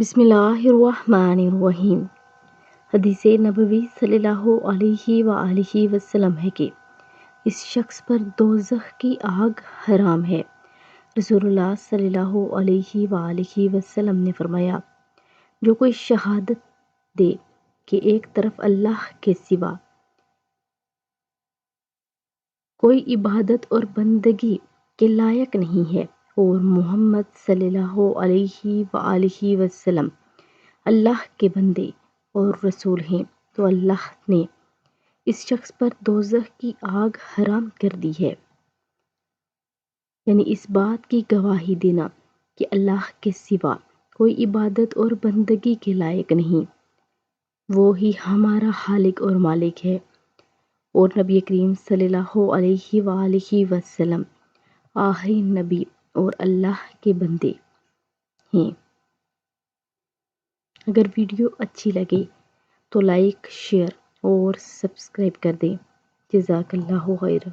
بسم اللہ الرحمن الرحیم۔ حدیث نبوی صلی اللہ علیہ وآلہ وسلم ہے کہ اس شخص پر دوزخ کی آگ حرام ہے۔ رسول اللہ صلی اللہ علیہ وآلہ وسلم نے فرمایا، جو کوئی شہادت دے کہ ایک طرف اللہ کے سوا کوئی عبادت اور بندگی کے لائق نہیں ہے اور محمد صلی اللہ علیہ وآلہ وسلم اللہ کے بندے اور رسول ہیں، تو اللہ نے اس شخص پر دوزخ کی آگ حرام کر دی ہے۔ یعنی اس بات کی گواہی دینا کہ اللہ کے سوا کوئی عبادت اور بندگی کے لائق نہیں، وہی ہمارا خالق اور مالک ہے، اور نبی کریم صلی اللہ علیہ وآلہ وسلم آخری نبی اور اللہ کے بندے ہیں۔ اگر ویڈیو اچھی لگے تو لائک، شیئر اور سبسکرائب کر دیں۔ جزاک اللہ خیر۔